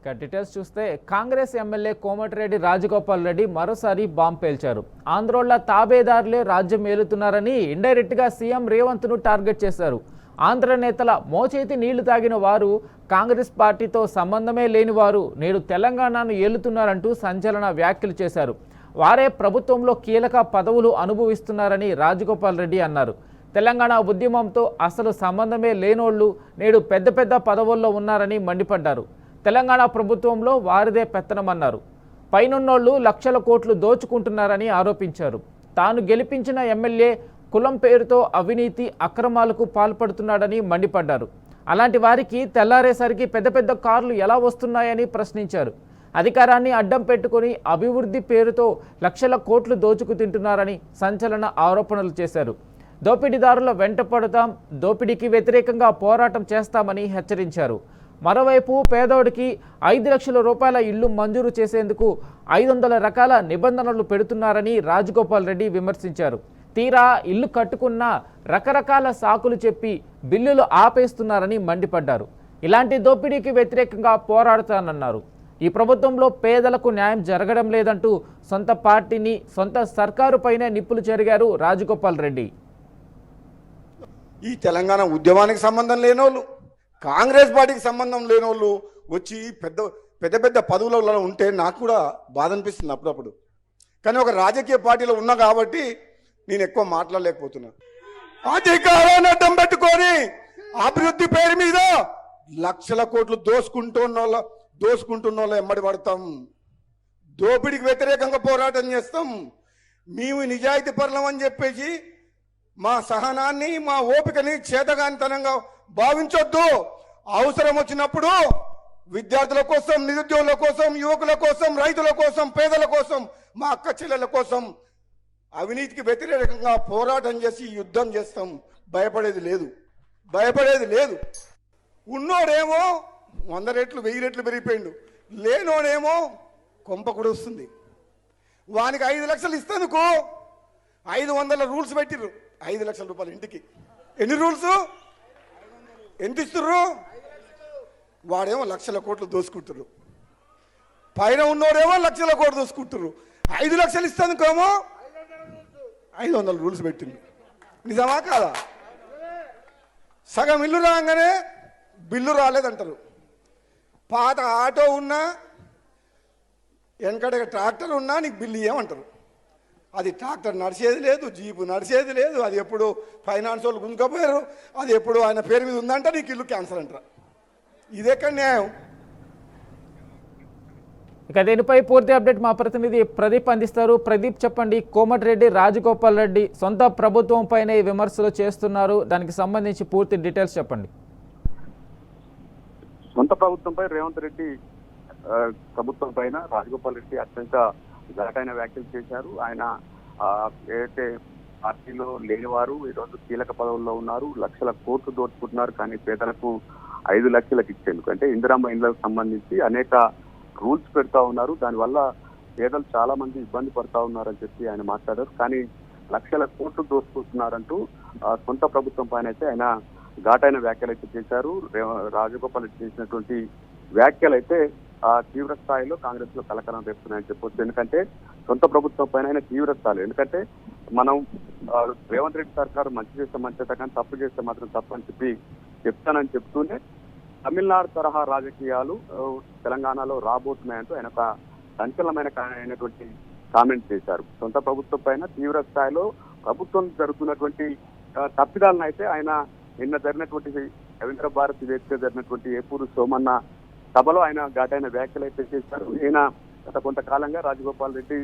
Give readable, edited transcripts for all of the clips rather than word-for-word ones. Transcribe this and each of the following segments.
ఇక డీటెయిల్స్ చూస్తే కాంగ్రెస్ ఎమ్మెల్యే కోమటిరెడ్డి రాజగోపాల్ రెడ్డి మరోసారి బాంబ్ పేల్చారు. ఆంధ్రోళ్ల తాబేదారులే రాజ్యం ఏలుతున్నారని ఇండైరెక్ట్గా సీఎం రేవంత్ను టార్గెట్ చేశారు. ఆంధ్ర నేతల మోచేతి నీళ్లు తాగిన వారు, కాంగ్రెస్ పార్టీతో సంబంధమే లేని వారు నేడు తెలంగాణను ఏలుతున్నారంటూ సంచలన వ్యాఖ్యలు చేశారు. వారే ప్రభుత్వంలో కీలక పదవులు అనుభవిస్తున్నారని రాజగోపాల్ రెడ్డి అన్నారు. తెలంగాణ ఉద్యమంతో అసలు సంబంధమే లేనోళ్లు నేడు పెద్ద పెద్ద పదవుల్లో ఉన్నారని మండిపడ్డారు. తెలంగాణ ప్రభుత్వంలో వారిదే పెత్తనమన్నారు. పైనున్నోళ్లు లక్షల కోట్లు దోచుకుంటున్నారని ఆరోపించారు. తాను గెలిపించిన ఎమ్మెల్యే కులం పేరుతో అవినీతి అక్రమాలకు పాల్పడుతున్నాడని మండిపడ్డారు. అలాంటి వారికి తెల్లారేసరికి పెద్ద పెద్ద కార్లు ఎలా వస్తున్నాయని ప్రశ్నించారు. అధికారాన్ని అడ్డం పెట్టుకుని అభివృద్ధి పేరుతో లక్షల కోట్లు దోచుకు తింటున్నారని సంచలన ఆరోపణలు చేశారు. దోపిడీదారుల వెంట పడతాం, దోపిడీకి వ్యతిరేకంగా పోరాటం చేస్తామని హెచ్చరించారు. మరోవైపు పేదోడికి 5 లక్షల రూపాయల ఇల్లు మంజూరు చేసేందుకు 500 రకాల నిబంధనలు పెడుతున్నారని రాజగోపాల్ రెడ్డి విమర్శించారు. తీరా ఇల్లు కట్టుకున్న రకరకాల సాకులు చెప్పి బిల్లులు ఆపేస్తున్నారని మండిపడ్డారు. ఇలాంటి దోపిడీకి వ్యతిరేకంగా పోరాడుతానన్నారు. ఈ ప్రభుత్వంలో పేదలకు న్యాయం జరగడం లేదంటూ సొంత పార్టీని, సొంత సర్కారుపైనే నిప్పులు చెరిగారు రాజగోపాల్ రెడ్డి. ఈ తెలంగాణ ఉద్యమానికి సంబంధం లేనోళ్ళు, కాంగ్రెస్ పార్టీకి సంబంధం లేనోళ్ళు వచ్చి పెద్ద పెద్ద పెద్ద పదవులలో ఉంటే నాకు కూడా బాధ అనిపిస్తుంది అప్పుడప్పుడు. కానీ ఒక రాజకీయ పార్టీలో ఉన్నా కాబట్టి నేను ఎక్కువ మాట్లాడలేకపోతున్నా. అధికారాన్ని అడ్డం పెట్టుకొని అభివృద్ధి పేరు మీద లక్షల కోట్లు దోసుకుంటున్న ఎమ్మడి పడతాం. దోపిడికి వ్యతిరేకంగా పోరాటం చేస్తాం. మేము నిజాయితీ పరులం అని చెప్పేసి మా సహనాన్ని, మా ఓపికని చేతగానితనంగా భావించొద్దు. అవసరం వచ్చినప్పుడు విద్యార్థుల కోసం, నిరుద్యోగుల కోసం, యువకుల కోసం, రైతుల కోసం, పేదల కోసం, మా అక్క చెల్లెల కోసం అవినీతికి వ్యతిరేకంగా పోరాటం చేసి యుద్ధం చేస్తాం. భయపడేది లేదు. ఉన్నోడేమో 100 రెట్లు 1000 రెట్లు పెరిగిపోయిండు, లేనోడేమో కొంప కూడా వస్తుంది. వానికి 5 లక్షలు ఇస్తేందుకు 500 రూల్స్ పెట్టిర్రు. 5 లక్షల రూపాయలు ఇంటికి ఎన్ని రూల్స్, ఎంత ఇస్తుర్రు? వాడేమో లక్షల కోట్లు దోసుకుంటుర్రు, పైన ఉన్నోడేమో లక్షల కోట్లు దోసుకుంటుర్రు. 5 లక్షలు ఇస్తేందుకేమో 500 రూల్స్ పెట్టింది. నిజమా కాదా? సగం ఇల్లు రాగానే బిల్లు రాలేదంటారు. పాత ఆటో ఉన్నా, వెనకడ ట్రాక్టర్ ఉన్నా నీకు బిల్లు ఇవ్వమంటారు. అది ట్రాక్టర్ నడిచేది లేదు, జీపు నడిచేది లేదు. అది ఎప్పుడు ఫైనాన్స్ వాళ్ళు గుంజుకపోయారు, అది ఎప్పుడు ఆయన పేరు మీద ఉందంటే నీకు ఇల్లు క్యాన్సర్ అంటారు. ఇదెక్కడ న్యాయం? ఇక దీనిపై పూర్తి అప్డేట్ మా ప్రతినిధి ప్రదీప్ అందిస్తారు. ప్రదీప్, చెప్పండి, కోమటిరెడ్డి రాజగోపాల్ రెడ్డి సొంత ప్రభుత్వం పైన విమర్శలు చేస్తున్నారు, దానికి సంబంధించి పూర్తి డీటెయిల్స్ చెప్పండి. సొంత ప్రభుత్వంపై రేవంత్ రెడ్డి ప్రభుత్వం పైన రాజగోపాల్ రెడ్డి అత్యంత ఘాటైన వ్యాఖ్యలు చేశారు. ఆయన ఏదైతే పార్టీలో లేనివారు ఈరోజు కీలక పదవుల్లో ఉన్నారు, లక్షల కోట్లు దోచుకుంటున్నారు, కానీ పేదలకు 5 లక్షలకు ఇచ్చేందుకు అంటే ఇందిరమ్మ ఇళ్లకు సంబంధించి అనేక రూల్స్ పెడతా ఉన్నారు. దానివల్ల పేదలు చాలా మంది ఇబ్బంది పడతా ఉన్నారని చెప్పి ఆయన మాట్లాడారు. కానీ లక్షల కోట్లు దోచుకుంటున్నారంటూ సొంత ప్రభుత్వం పైన అయితే ఆయన ఘాటైన వ్యాఖ్యలు అయితే చేశారు. రాజగోపాల్ రెడ్డి చేసినటువంటి వ్యాఖ్యలు అయితే తీవ్ర స్థాయిలో కాంగ్రెస్ లో కలకలం రేపుతున్నాయని చెప్పొచ్చు. ఎందుకంటే సొంత ప్రభుత్వం పైన ఆయన తీవ్ర స్థాయిలో, ఎందుకంటే మనం రేవంత్ రెడ్డి సర్కారు మంచి చేస్తే మంచిత, కానీ తప్పు చేస్తే మాత్రం తప్పు అని చెప్పి చెప్తానని చెప్తూనే తమిళనాడు తరహా రాజకీయాలు తెలంగాణలో రాబోతున్నాయంటూ ఆయన ఒక సంచలనమైనటువంటి కామెంట్ చేశారు. సొంత ప్రభుత్వం పైన తీవ్ర స్థాయిలో ప్రభుత్వం జరుగుతున్నటువంటి తప్పిదాలను అయితే ఆయన నిన్న జరిగినటువంటి రవీంద్ర భారతి వేదిక జరిగినటువంటి ఏపూరు సోమన్న సభలో ఆయన ఘాటైన వ్యాఖ్యలు అయితే చేశారు. ఈయన గత కొంతకాలంగా రాజగోపాల్ రెడ్డి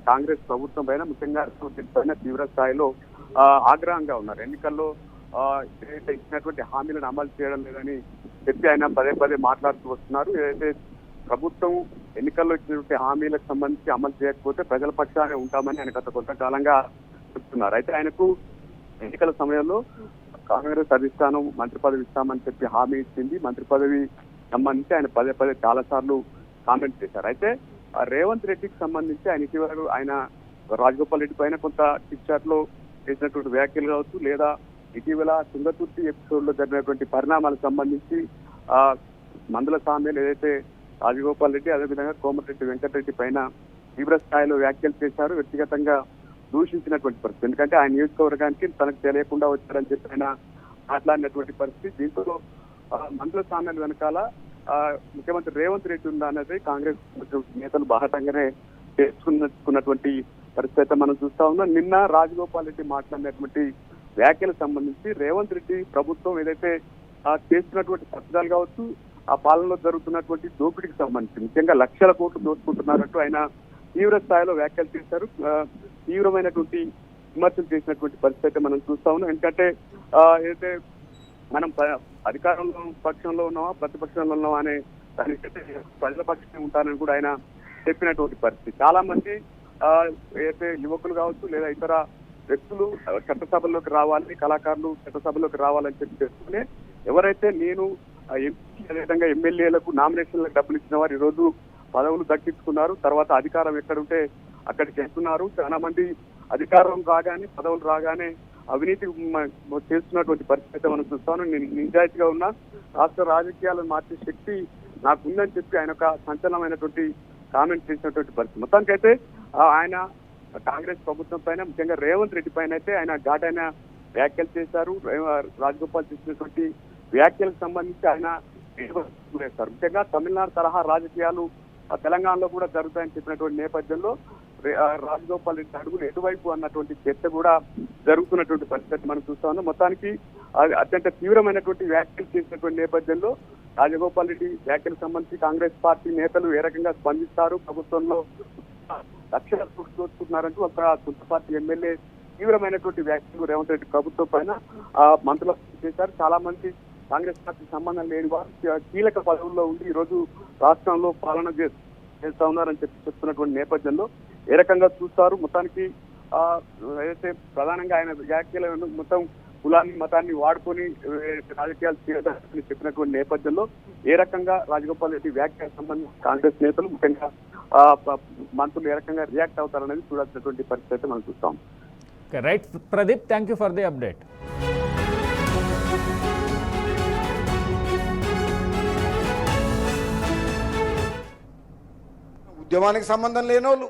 కాంగ్రెస్ ప్రభుత్వం పైన, ముఖ్యంగా పైన తీవ్ర స్థాయిలో ఆగ్రహంగా ఉన్నారు. ఎన్నికల్లో ఏదైతే ఇచ్చినటువంటి హామీలను అమలు చేయడం లేదని చెప్పి ఆయన పదే మాట్లాడుతూ వస్తున్నారు. ఏదైతే ప్రభుత్వం ఎన్నికల్లో ఇచ్చినటువంటి హామీలకు సంబంధించి అమలు చేయకపోతే ప్రజల పక్షానే ఉంటామని ఆయన గత కొంతకాలంగా చెప్తున్నారు. అయితే ఆయనకు ఎన్నికల సమయంలో కాంగ్రెస్ అధిష్టానం మంత్రి పదవి ఇస్తామని చెప్పి హామీ ఇచ్చింది. మంత్రి పదవి సంబంధించి ఆయన పదే చాలా సార్లు కామెంట్ చేశారు. అయితే రేవంత్ రెడ్డికి సంబంధించి ఆయన ఇటీవల ఆయన రాజగోపాల్ రెడ్డి పైన కొంత టిక్ చాట్ లో చేసినటువంటి వ్యాఖ్యలు కావచ్చు, లేదా ఇటీవల తుంగతుర్తి ఎపిసోడ్ లో జరిగినటువంటి పరిణామాలకు సంబంధించి మందుల సామ్యాలు ఏదైతే రాజగోపాల్ రెడ్డి అదేవిధంగా కోమటిరెడ్డి వెంకటరెడ్డి పైన తీవ్ర స్థాయిలో వ్యాఖ్యలు చేశారు. వ్యక్తిగతంగా దూషించినటువంటి పరిస్థితి. ఎందుకంటే ఆయన నియోజకవర్గానికి తనకు తెలియకుండా వచ్చారని చెప్పి ఆయన మాట్లాడినటువంటి పరిస్థితి. దీంతో మంత్రుల స్థానాల వెనకాల ముఖ్యమంత్రి రేవంత్ రెడ్డి ఉందా అనేది కాంగ్రెస్ నేతలు బాహటంగానే చేసుకున్నటువంటి పరిస్థితి మనం చూస్తా ఉన్నాం. నిన్న రాజగోపాల్ రెడ్డి మాట్లాడినటువంటి వ్యాఖ్యలకు సంబంధించి రేవంత్ రెడ్డి ప్రభుత్వం ఏదైతే చేస్తున్నటువంటి పథకాలు కావచ్చు, ఆ పాలనలో జరుగుతున్నటువంటి దోపిడీకి సంబంధించి ముఖ్యంగా లక్షల కోట్లు దోచుకుంటున్నారంటూ ఆయన తీవ్ర స్థాయిలో వ్యాఖ్యలు చేశారు. తీవ్రమైనటువంటి విమర్శలు చేసినటువంటి పరిస్థితి మనం చూస్తా ఉన్నాం. ఎందుకంటే ఏదైతే మనం అధికారంలో పక్షంలో ఉన్నామా ప్రతిపక్షంలో ఉన్నామా అనే దానికంటే ప్రజల పక్షమే ఉంటానని కూడా ఆయన చెప్పినటువంటి పరిస్థితి. చాలా మంది ఏదైతే యువకులు కావచ్చు లేదా ఇతర వ్యక్తులు చట్టసభల్లోకి రావాలి, కళాకారులు చట్టసభలోకి రావాలని చెప్పి చేసుకునే ఎవరైతే నేను ఎంపీ అదేవిధంగా ఎమ్మెల్యేలకు నామినేషన్లకు డబ్బులు ఇచ్చిన వారు ఈరోజు పదవులు దక్కించుకున్నారు. తర్వాత అధికారం ఎక్కడుంటే అక్కడికి వెళ్తున్నారు. చాలా మంది అధికారం రాగానే పదవులు రాగానే అవినీతి చేస్తున్నటువంటి పరిస్థితి మనం చూస్తాను. నేను నిజాయితీగా ఉన్న రాష్ట్ర రాజకీయాలను మార్చే శక్తి నాకు ఉందని చెప్పి ఆయన ఒక సంచలనమైనటువంటి కామెంట్ చేసినటువంటి పరిస్థితి. మొత్తానికైతే ఆయన కాంగ్రెస్ ప్రభుత్వం పైన ముఖ్యంగా రేవంత్ రెడ్డి పైన అయితే ఆయన ఘాటైన వ్యాఖ్యలు చేశారు. రాజగోపాల్ చేసినటువంటి వ్యాఖ్యలకు సంబంధించి ఆయన వేస్తారు. ముఖ్యంగా తమిళనాడు తరహా రాజకీయాలు తెలంగాణలో కూడా జరుగుతాయని చెప్పినటువంటి నేపథ్యంలో రాజగోపాల్ రెడ్డి అడుగులు ఎటువైపు అన్నటువంటి చర్చ కూడా జరుగుతున్నటువంటి పరిస్థితి మనం చూస్తా ఉన్నాం. మొత్తానికి అత్యంత తీవ్రమైనటువంటి వ్యాఖ్యలు చేసినటువంటి నేపథ్యంలో రాజగోపాల్ రెడ్డి వ్యాఖ్యలకు సంబంధించి కాంగ్రెస్ పార్టీ నేతలు ఏ రకంగా స్పందిస్తారు, ప్రభుత్వంలో లక్షల కోట్లు దోచుకుంటున్నారంటూ ఒక సొంత పార్టీ ఎమ్మెల్యే తీవ్రమైనటువంటి వ్యాఖ్యలు రేవంత్ రెడ్డి ప్రభుత్వం పైన మంత్రులు చేశారు. చాలా మంది కాంగ్రెస్ పార్టీ సంబంధం లేని వారు కీలక పదవుల్లో ఉండి ఈ రోజు రాష్ట్రంలో పాలన చేస్తా ఉన్నారని చెప్పి చెప్తున్నటువంటి నేపథ్యంలో ఏ రకంగా చూస్తారు. మొత్తానికి ఏదైతే ప్రధానంగా ఆయన వ్యాఖ్యలు మొత్తం కులాన్ని మతాన్ని వాడుకొని రాజకీయాలు చేయాలని చెప్పినటువంటి నేపథ్యంలో ఏ రకంగా రాజగోపాల్ రెడ్డి వ్యాఖ్యలకు సంబంధించి కాంగ్రెస్ నేతలు ముఖ్యంగా మంత్రులు ఏ రకంగా రియాక్ట్ అవుతారనేది చూడాల్సినటువంటి పరిస్థితి మనం చూస్తాం. Right Pradeep, thank you for the update. ఉద్యమానికి సంబంధం లేనోళ్ళు,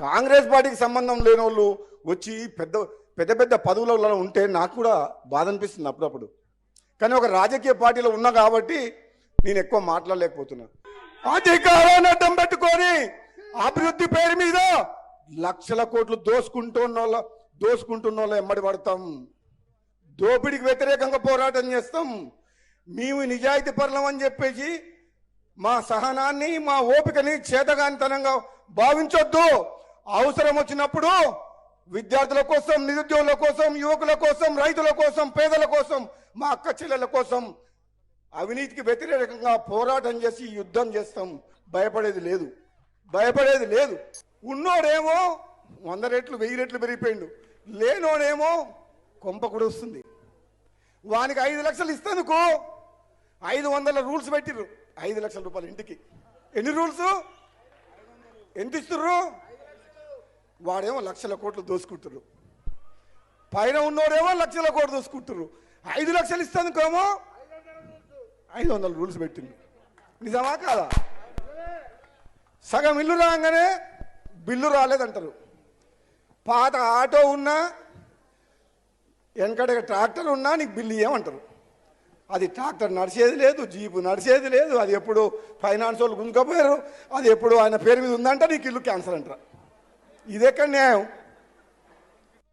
కాంగ్రెస్ పార్టీకి సంబంధం లేనోళ్ళు వచ్చి పెద్ద పెద్ద పెద్ద పదవులలో ఉంటే నాకు కూడా బాధ అనిపిస్తుంది అప్పుడప్పుడు. కానీ ఒక రాజకీయ పార్టీలో ఉన్నా కాబట్టి నేను ఎక్కువ మాట్లాడలేకపోతున్నా. అధికారాన్ని అడ్డం పెట్టుకొని అభివృద్ధి పేరు మీద లక్షల కోట్లు దోసుకుంటున్న ఎమ్మడి పడతాం, దోపిడికి వ్యతిరేకంగా పోరాటం చేస్తాం. మేము నిజాయితీ పరులం అని చెప్పేసి మా సహనాన్ని మా ఓపికని చేతగానితనంగా భావించొద్దు. అవసరం వచ్చినప్పుడు విద్యార్థుల కోసం, నిరుద్యోగుల కోసం, యువకుల కోసం, రైతుల కోసం, పేదల కోసం, మా అక్క చెల్లెల కోసం అవినీతికి వ్యతిరేకంగా పోరాటం చేసి యుద్ధం చేస్తాం. భయపడేది లేదు. ఉన్నోడేమో 100 రెట్లు 1000 రెట్లు పెరిగిపోయిండు, లేనోడేమో కొంప కూడా వస్తుంది. వానికి 5 లక్షలు ఇస్తేందుకు 500 రూల్స్ పెట్టిర్రు. 5 లక్షల రూపాయలు ఇంటికి ఎన్ని రూల్స్, ఎంత ఇస్తుర్రు? వాడేమో లక్షల కోట్లు దోసుకుంటారు, పైన ఉన్నోడేమో లక్షల కోట్లు దోసుకుంటారు. 5 లక్షలు ఇస్తేందుకేమో 500 రూల్స్ పెట్టిండు. నిజమా కాదా? సగం ఇల్లు రాగానే బిల్లు రాలేదంటారు. పాత ఆటో ఉన్నా వెనకడ ట్రాక్టర్ ఉన్నా నీకు బిల్లు ఇవ్వమంటారు. అది ట్రాక్టర్ నడిచేది లేదు, జీపు నడిచేది లేదు, అది ఎప్పుడు ఫైనాన్స్ వాళ్ళు గుంజుకపోయారు, అది ఎప్పుడు ఆయన పేరు మీద ఉందంటే నీకు ఇల్లు క్యాన్సల్ అంటారు. ఇదెక్కడ న్యాయం?